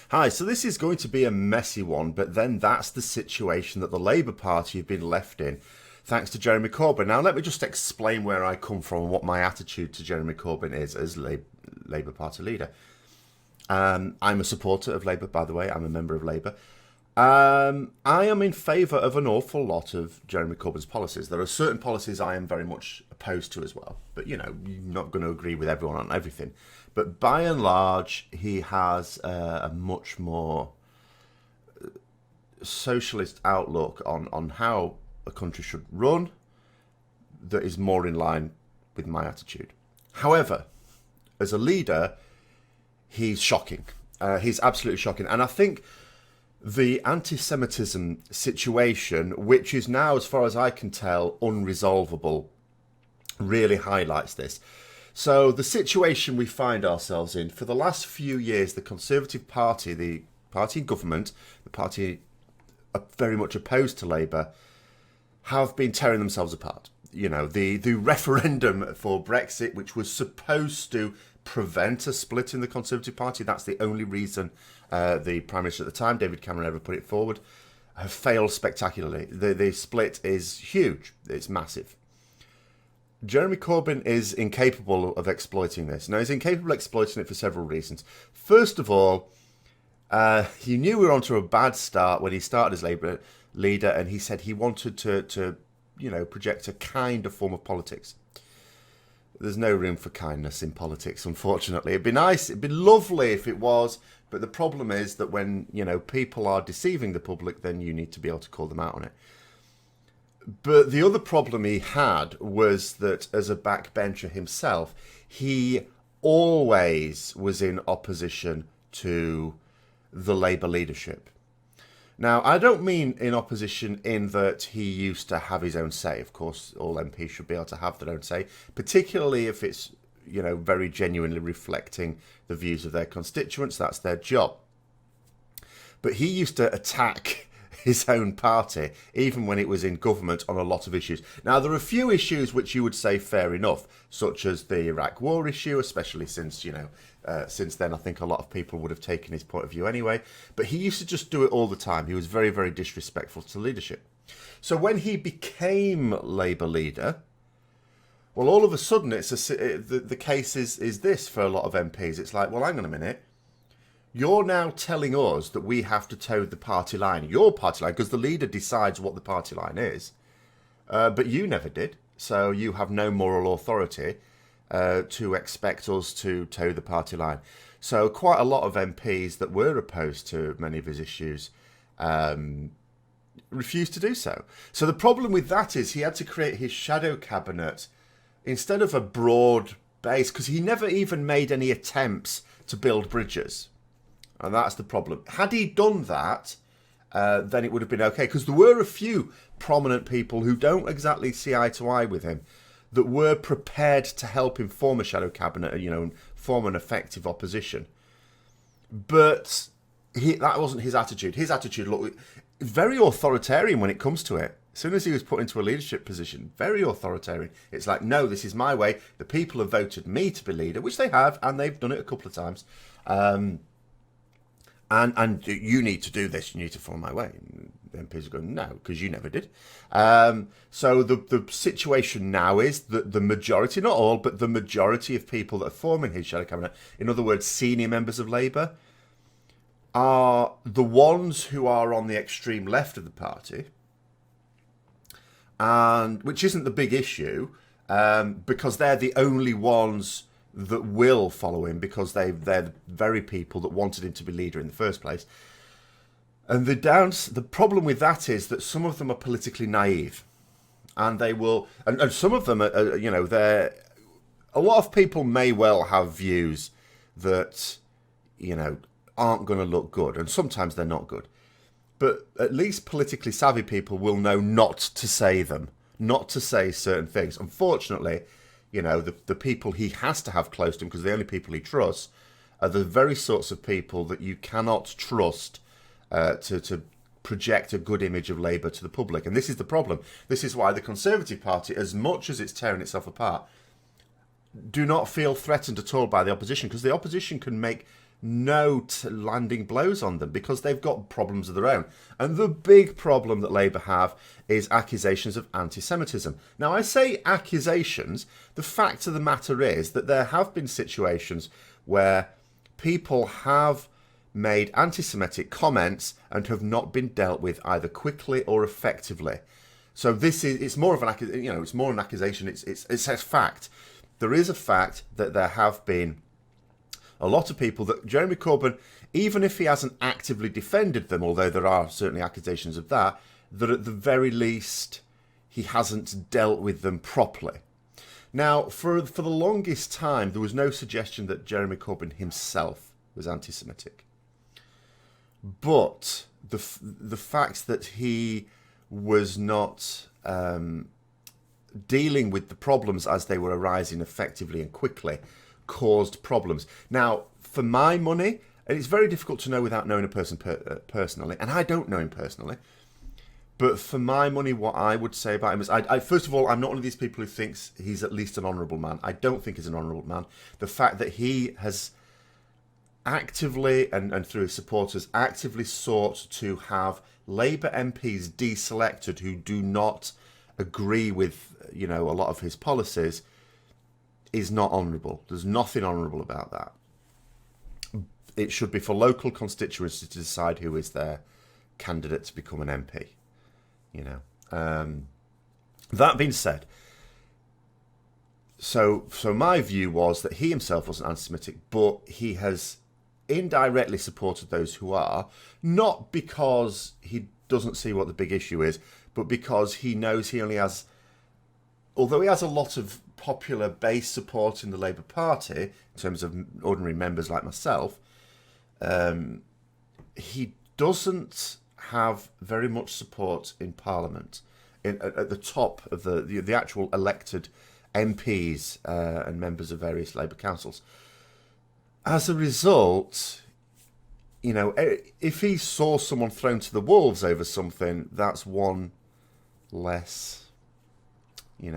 Hi, so this is going to be a messy one, but then that's the situation that the Labour Party have been left in, thanks to Jeremy Corbyn. Now, let me just explain where I come from and what my attitude to Jeremy Corbyn is as Labour Party leader. I'm a supporter of Labour, by the way, I'm a member of Labour. I am in favour of an awful lot of Jeremy Corbyn's policies. There are certain policies I am very much opposed to as well. But, you know, you're not going to agree with everyone on everything. But by and large, he has a much more socialist outlook on how a country should run that is more in line with my attitude. However, as a leader, he's shocking. He's absolutely shocking. And I think the anti-Semitism situation, which is now, as far as I can tell, unresolvable, really highlights this. So the situation we find ourselves in, for the last few years, the Conservative Party, the party in government, the party very much opposed to Labour, have been tearing themselves apart. You know, the referendum for Brexit, which was supposed to prevent a split in the Conservative Party, that's the only reason the Prime Minister at the time, David Cameron, ever put it forward, have failed spectacularly. The split is huge. It's massive. Jeremy Corbyn is incapable of exploiting this. Now, he's incapable of exploiting it for several reasons. First of all, he knew we were onto a bad start when he started as Labour leader, and he said he wanted to project a kinder form of politics. There's no room for kindness in politics, unfortunately. It'd be nice, it'd be lovely if it was, but the problem is that when, people are deceiving the public, then you need to be able to call them out on it. But the other problem he had was that as a backbencher himself, he always was in opposition to the Labour leadership. Now, I don't mean in opposition in that he used to have his own say. Of course, all MPs should be able to have their own say, particularly if it's, very genuinely reflecting the views of their constituents. That's their job. But he used to attack his own party, even when it was in government, on a lot of issues. Now, there are a few issues which you would say fair enough, such as the Iraq war issue, especially since, since then I think a lot of people would have taken his point of view anyway. But he used to just do it all the time. He was very, very disrespectful to leadership. So when he became Labour leader, well, all of a sudden, the case is this for a lot of MPs. It's like, well, hang on a minute. You're now telling us that we have to toe the party line, your party line, because the leader decides what the party line is. But you never did, so you have no moral authority to expect us to toe the party line. So quite a lot of MPs that were opposed to many of his issues refused to do so. So the problem with that is he had to create his shadow cabinet instead of a broad base, because he never even made any attempts to build bridges. And that's the problem. Had he done that, then it would have been okay. Because there were a few prominent people who don't exactly see eye to eye with him that were prepared to help him form a shadow cabinet, and form an effective opposition. But that wasn't his attitude. His attitude looked very authoritarian when it comes to it. As soon as he was put into a leadership position, very authoritarian. It's like, no, this is my way. The people have voted me to be leader, which they have, and they've done it a couple of times. And you need to do this, you need to follow my way. And the MPs are going, no, because you never did. So the situation now is that the majority, not all, but the majority of people that are forming his shadow cabinet, in other words, senior members of Labour, are the ones who are on the extreme left of the party, and which isn't the big issue, because they're the only ones that will follow him, because they're the very people that wanted him to be leader in the first place. And the problem with that is that some of them are politically naive, and they will, and some of them are they're, a lot of people may well have views that aren't going to look good, and sometimes they're not good. But at least politically savvy people will know not to say them, not to say certain things. Unfortunately, the people he has to have close to him, because the only people he trusts are the very sorts of people that you cannot trust to project a good image of Labour to the public. And this is the problem. This is why the Conservative Party, as much as it's tearing itself apart, do not feel threatened at all by the opposition, because the opposition can make landing blows on them because they've got problems of their own. And the big problem that Labour have is accusations of anti-Semitism. Now, I say accusations. The fact of the matter is that there have been situations where people have made anti-Semitic comments and have not been dealt with either quickly or effectively. So it's more of it's more an accusation. It's a fact. There is a fact that there have been a lot of people that Jeremy Corbyn, even if he hasn't actively defended them, although there are certainly accusations of that at the very least he hasn't dealt with them properly. Now, for the longest time, there was no suggestion that Jeremy Corbyn himself was anti-Semitic. But the fact that he was not dealing with the problems as they were arising effectively and quickly caused problems. Now, for my money, and it's very difficult to know without knowing a person personally, and I don't know him personally, but for my money, what I would say about him is, first of all, I'm not one of these people who thinks he's at least an honourable man. I don't think he's an honourable man. The fact that he has actively, and through his supporters, actively sought to have Labour MPs deselected who do not agree with, a lot of his policies is not honourable. There's nothing honourable about that. It should be for local constituencies to decide who is their candidate to become an MP. That being said, so my view was that he himself wasn't anti-Semitic, but he has indirectly supported those who are, not because he doesn't see what the big issue is, but because he knows he only has, although he has a lot of popular base support in the Labour Party, in terms of ordinary members like myself, he doesn't have very much support in Parliament, at the top of the actual elected MPs and members of various Labour councils. As a result, if he saw someone thrown to the wolves over something, that's one less,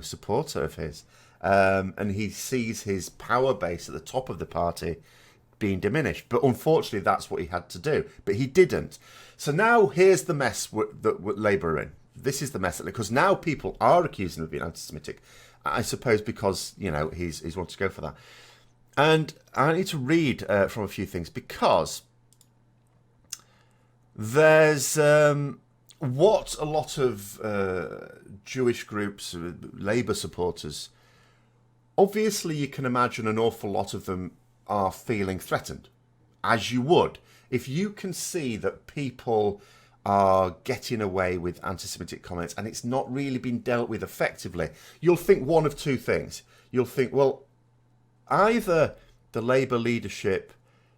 supporter of his. And he sees his power base at the top of the party being diminished. But unfortunately, that's what he had to do. But he didn't. So now here's the mess that Labour are in. This is the mess, because now people are accusing him of being anti-Semitic, I suppose because, he's wanted to go for that. And I need to read from a few things, because there's what a lot of Jewish groups, Labour supporters, obviously you can imagine an awful lot of them are feeling threatened, as you would. If you can see that people are getting away with anti-Semitic comments and it's not really been dealt with effectively, you'll think one of two things. You'll think, well, either the Labour leadership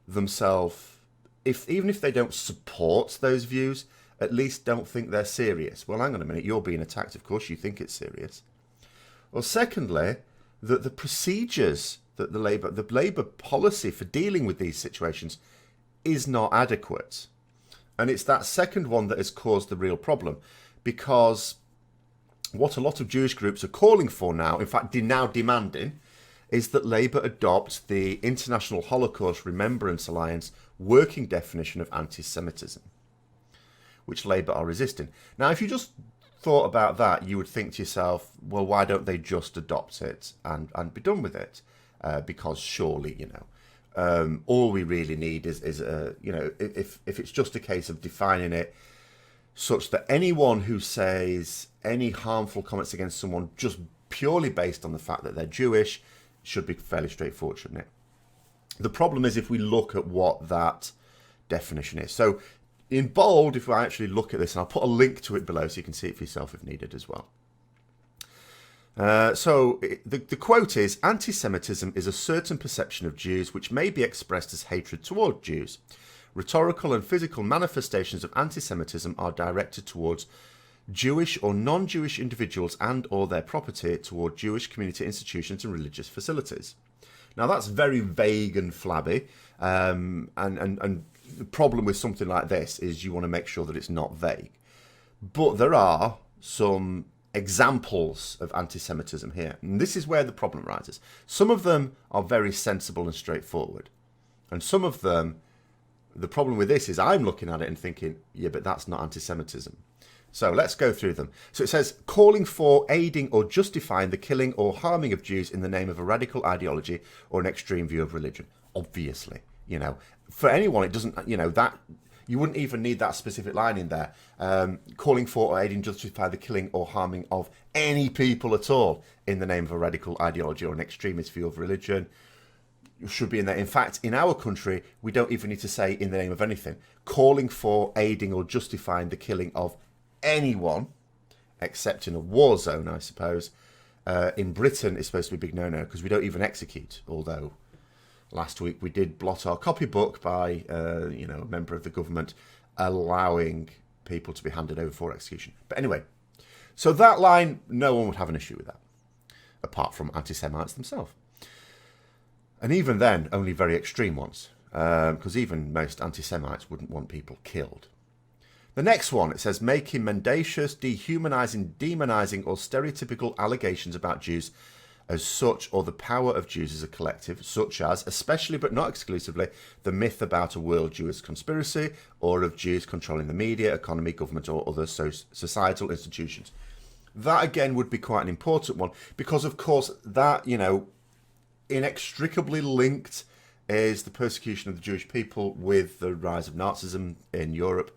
themselves, even if they don't support those views, at least don't think they're serious. Well, hang on a minute, you're being attacked, of course you think it's serious. Well, secondly, that the procedures that the Labour policy for dealing with these situations is not adequate. And it's that second one that has caused the real problem, because what a lot of Jewish groups are calling for now, in fact, now demanding, is that Labour adopt the International Holocaust Remembrance Alliance working definition of anti-Semitism, which Labour are resisting. Now, if you just thought about that, you would think to yourself, well, why don't they just adopt it and be done with it? Because surely, all we really need is if it's just a case of defining it such that anyone who says any harmful comments against someone just purely based on the fact that they're Jewish should be fairly straightforward, shouldn't it? The problem is if we look at what that definition is. So in bold, if I actually look at this, and I'll put a link to it below so you can see it for yourself if needed as well. The quote is, anti-Semitism is a certain perception of Jews which may be expressed as hatred toward Jews. Rhetorical and physical manifestations of anti-Semitism are directed towards Jewish or non-Jewish individuals and or their property, toward Jewish community institutions and religious facilities. Now that's very vague and flabby, and the problem with something like this is you want to make sure that it's not vague. But there are some examples of anti-Semitism here, and this is where the problem arises. Some of them are very sensible and straightforward. And some of them, the problem with this is I'm looking at it and thinking, yeah, but that's not anti-Semitism. So let's go through them. So it says, calling for, aiding or justifying the killing or harming of Jews in the name of a radical ideology or an extreme view of religion. Obviously, for anyone, it doesn't, that you wouldn't even need that specific line in there. Calling for or aiding, justify the killing or harming of any people at all in the name of a radical ideology or an extremist view of religion should be in there. In fact, in our country, we don't even need to say in the name of anything. Calling for, aiding or justifying the killing of anyone, except in a war zone, I suppose. In Britain, it's supposed to be a big no-no because we don't even execute, although last week we did blot our copybook by, a member of the government allowing people to be handed over for execution. But anyway, so that line, no one would have an issue with that, apart from anti-Semites themselves. And even then, only very extreme ones, because even most anti-Semites wouldn't want people killed. The next one, it says, making mendacious, dehumanising, demonising or stereotypical allegations about Jews as such, or the power of Jews as a collective, such as, especially but not exclusively, the myth about a world Jewish conspiracy, or of Jews controlling the media, economy, government, or other societal institutions. That, again, would be quite an important one, because, of course, that, inextricably linked is the persecution of the Jewish people with the rise of Nazism in Europe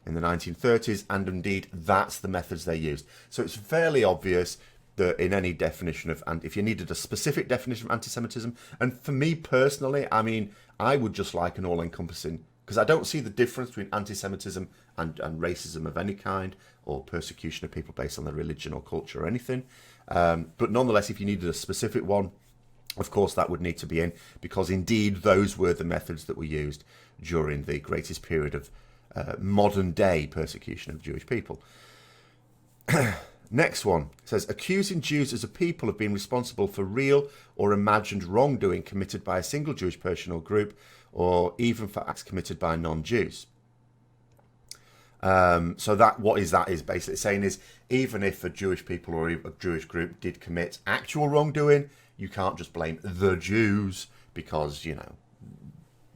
in the 1930s, and indeed that's the methods they used. So it's fairly obvious that in any definition of, and if you needed a specific definition of anti-Semitism, and for me personally, I would just like an all-encompassing, because I don't see the difference between anti-Semitism and racism of any kind, or persecution of people based on their religion or culture or anything. But nonetheless, if you needed a specific one, of course, that would need to be in, because indeed those were the methods that were used during the greatest period of modern-day persecution of Jewish people. Next one says, accusing Jews as a people of being responsible for real or imagined wrongdoing committed by a single Jewish person or group, or even for acts committed by non-Jews. So that what is basically saying is, even if a Jewish people or a Jewish group did commit actual wrongdoing, you can't just blame the Jews, because,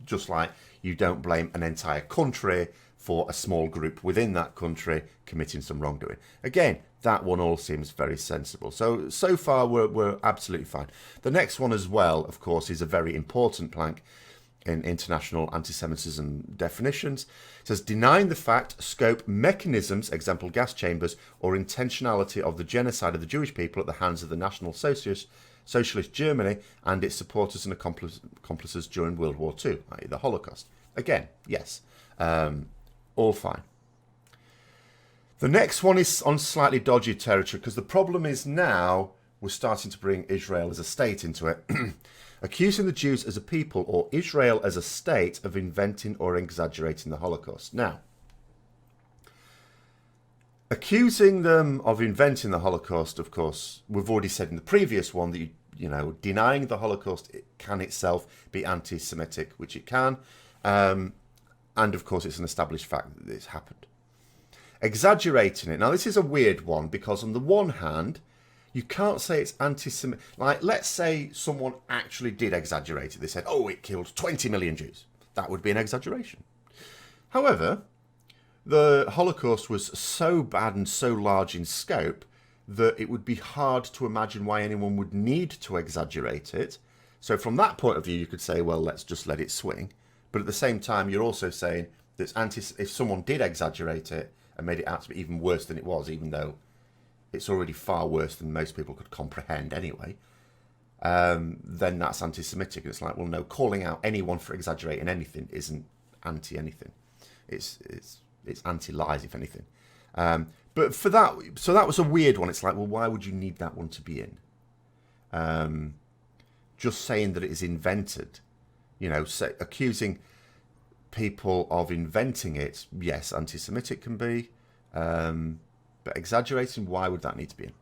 just like you don't blame an entire country for a small group within that country committing some wrongdoing. Again, that one all seems very sensible. So far, we're absolutely fine. The next one as well, of course, is a very important plank in international anti-Semitism definitions. It says, denying the fact, scope, mechanisms, example gas chambers, or intentionality of the genocide of the Jewish people at the hands of the National Socialist Germany and its supporters and accomplices during World War II, i.e. the Holocaust. Again, yes, all fine. The next one is on slightly dodgy territory, because the problem is now we're starting to bring Israel as a state into it. Accusing the Jews as a people or Israel as a state of inventing or exaggerating the Holocaust. Now, accusing them of inventing the Holocaust, of course, we've already said in the previous one that, denying the Holocaust, it can itself be anti-Semitic, which it can. And, of course, it's an established fact that this happened. Exaggerating it. Now, this is a weird one, because on the one hand, you can't say it's anti-Semitic. Like, let's say someone actually did exaggerate it. They said, it killed 20 million Jews. That would be an exaggeration. However, the Holocaust was so bad and so large in scope that it would be hard to imagine why anyone would need to exaggerate it. So from that point of view, you could say, well, let's just let it swing. But at the same time, you're also saying that if someone did exaggerate it and made it out to be even worse than it was, even though it's already far worse than most people could comprehend anyway, then that's anti-Semitic. It's like, well, no, calling out anyone for exaggerating anything isn't anti-anything. It's anti-lies, if anything. But for that, so that was a weird one. It's like, well, why would you need that one to be in? Just saying that it is invented, accusing people of inventing it, yes, anti-Semitic can be. But exaggerating, why would that need to be in?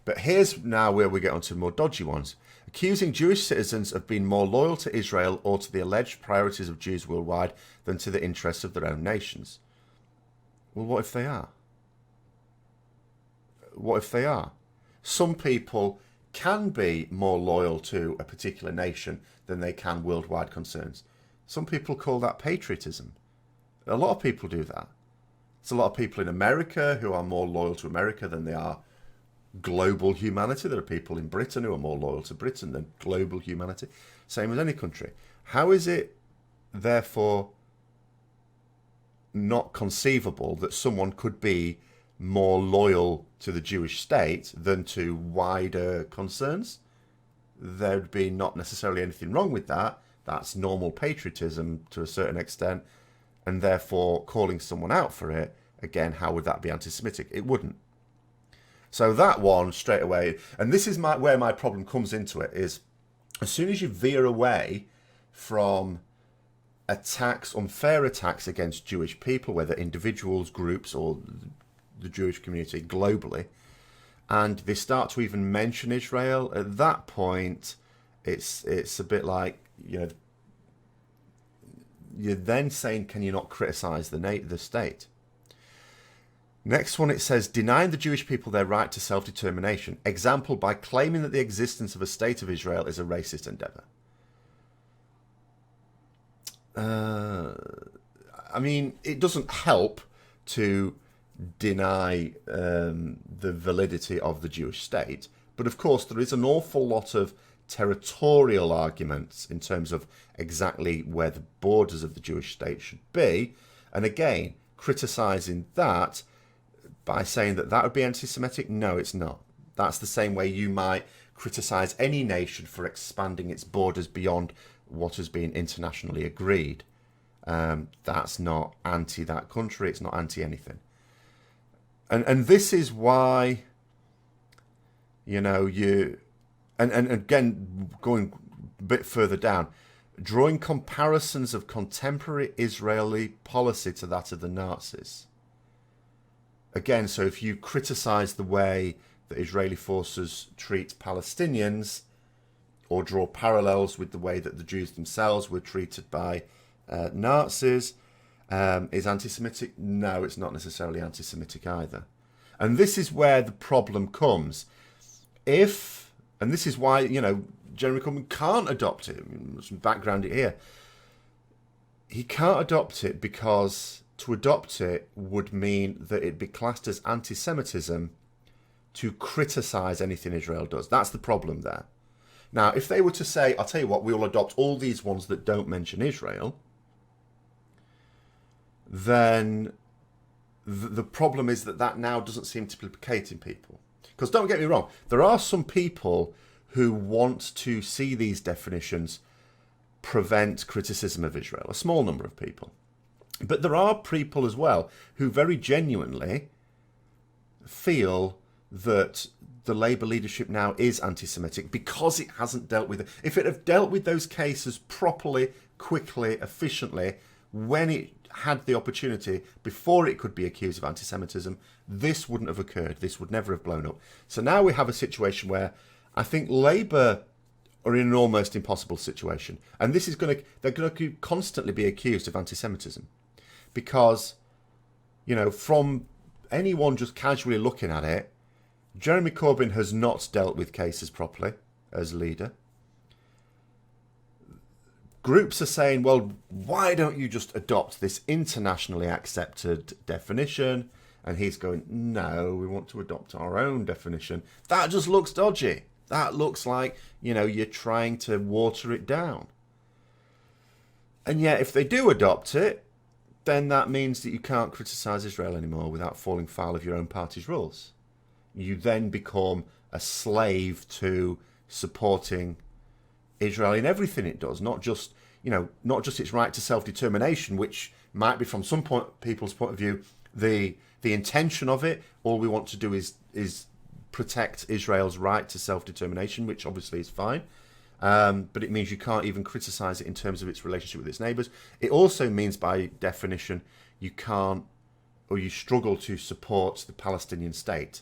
But here's now where we get onto more dodgy ones. Accusing Jewish citizens of being more loyal to Israel or to the alleged priorities of Jews worldwide than to the interests of their own nations. Well, what if they are? What if they are? Some people can be more loyal to a particular nation than they can worldwide concerns. Some people call that patriotism. A lot of people do that. There's a lot of people in America who are more loyal to America than they are global humanity. There are people in Britain who are more loyal to Britain than global humanity. Same as any country. How is it, therefore, not conceivable that someone could be more loyal to the Jewish state than to wider concerns? There'd be not necessarily anything wrong with that. That's normal patriotism to a certain extent, and therefore calling someone out for it, again, how would that be anti-Semitic? It wouldn't. So that one, straight away, and this is where my problem comes into it, is as soon as you veer away from attacks, unfair attacks against Jewish people, whether individuals, groups, or the Jewish community globally, and they start to even mention Israel, at that point, it's a bit like, you're then saying, can you not criticize the state? Next one, it says, denying the Jewish people their right to self-determination. Example, by claiming that the existence of a state of Israel is a racist endeavor. I mean, it doesn't help to deny the validity of the Jewish state. But of course, there is an awful lot of territorial arguments in terms of exactly where the borders of the Jewish state should be. And again, criticising that by saying that that would be anti-Semitic, no, it's not. That's the same way you might criticise any nation for expanding its borders beyond what has been internationally agreed. That's not anti that country. It's not anti anything. And this is why, and again, going a bit further down, drawing comparisons of contemporary Israeli policy to that of the Nazis. Again, so if you criticise the way that Israeli forces treat Palestinians, or draw parallels with the way that the Jews themselves were treated by Nazis, is anti-Semitic? No, it's not necessarily anti-Semitic either. And this is where the problem comes. And this is why, Jeremy Corbyn can't adopt it. Some background here. He can't adopt it because to adopt it would mean that it'd be classed as anti-Semitism to criticise anything Israel does. That's the problem there. Now, if they were to say, I'll tell you what, we'll adopt all these ones that don't mention Israel, then the problem is that now doesn't seem to be placating people. Because don't get me wrong, there are some people who want to see these definitions prevent criticism of Israel, a small number of people. But there are people as well who very genuinely feel that the Labour leadership now is anti-Semitic because it hasn't dealt with it. If it had dealt with those cases properly, quickly, efficiently, when it had the opportunity, before it could be accused of anti-Semitism, this wouldn't have occurred. This would never have blown up. So now we have a situation where I think Labour are in an almost impossible situation. And this is they're going to constantly be accused of anti-Semitism. Because, from anyone just casually looking at it, Jeremy Corbyn has not dealt with cases properly as leader. Groups are saying, well, why don't you just adopt this internationally accepted definition? And he's going, no, we want to adopt our own definition. That just looks dodgy. That looks like, you're trying to water it down. And yet, if they do adopt it, then that means that you can't criticise Israel anymore without falling foul of your own party's rules. You then become a slave to supporting Israel in everything it does, not just its right to self-determination, which might be from some people's point of view the intention of it. All we want to do is protect Israel's right to self-determination, which obviously is fine. But it means you can't even criticise it in terms of its relationship with its neighbours. It also means, by definition, you can't, or you struggle to support the Palestinian state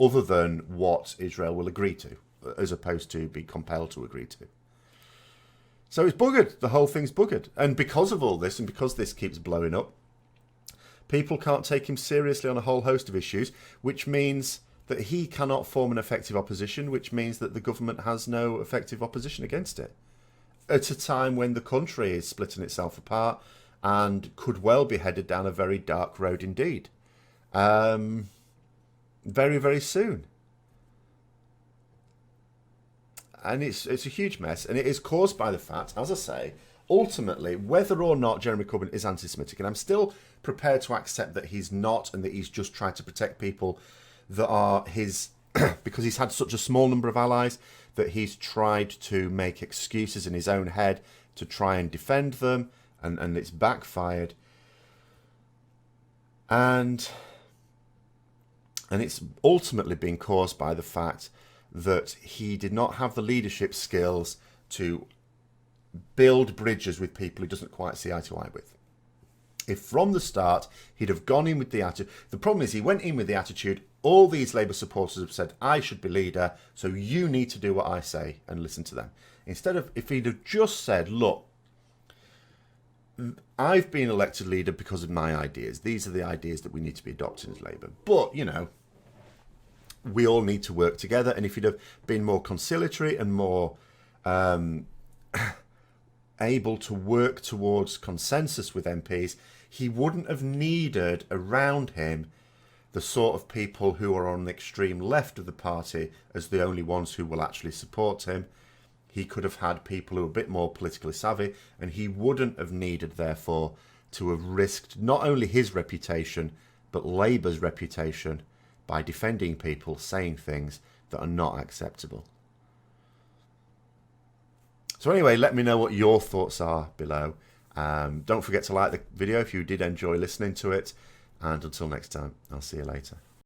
other than what Israel will agree to, as opposed to be compelled to agree to. So it's buggered. The whole thing's buggered. And because of all this, and because this keeps blowing up, people can't take him seriously on a whole host of issues, which means that he cannot form an effective opposition, which means that the government has no effective opposition against it. at a time when the country is splitting itself apart and could well be headed down a very dark road indeed. Very, very soon. And it's a huge mess, and it is caused by the fact, as I say, ultimately, whether or not Jeremy Corbyn is anti-Semitic, and I'm still prepared to accept that he's not, and that he's just trying to protect people that are his, because he's had such a small number of allies, that he's tried to make excuses in his own head to try and defend them, and it's backfired. And it's ultimately been caused by the fact that he did not have the leadership skills to build bridges with people he doesn't quite see eye to eye with. If from the start he'd have gone in with the attitude, the problem is he went in with the attitude, all these Labour supporters have said, I should be leader, so you need to do what I say and listen to them. Instead of, if he'd have just said, look, I've been elected leader because of my ideas. These are the ideas that we need to be adopting as Labour. But, you know, we all need to work together. And if he'd have been more conciliatory and more able to work towards consensus with MPs, he wouldn't have needed around him the sort of people who are on the extreme left of the party as the only ones who will actually support him. He could have had people who are a bit more politically savvy, and he wouldn't have needed, therefore, to have risked not only his reputation, but Labour's reputation by defending people saying things that are not acceptable. So anyway, let me know what your thoughts are below. Don't forget to like the video if you did enjoy listening to it. And until next time, I'll see you later.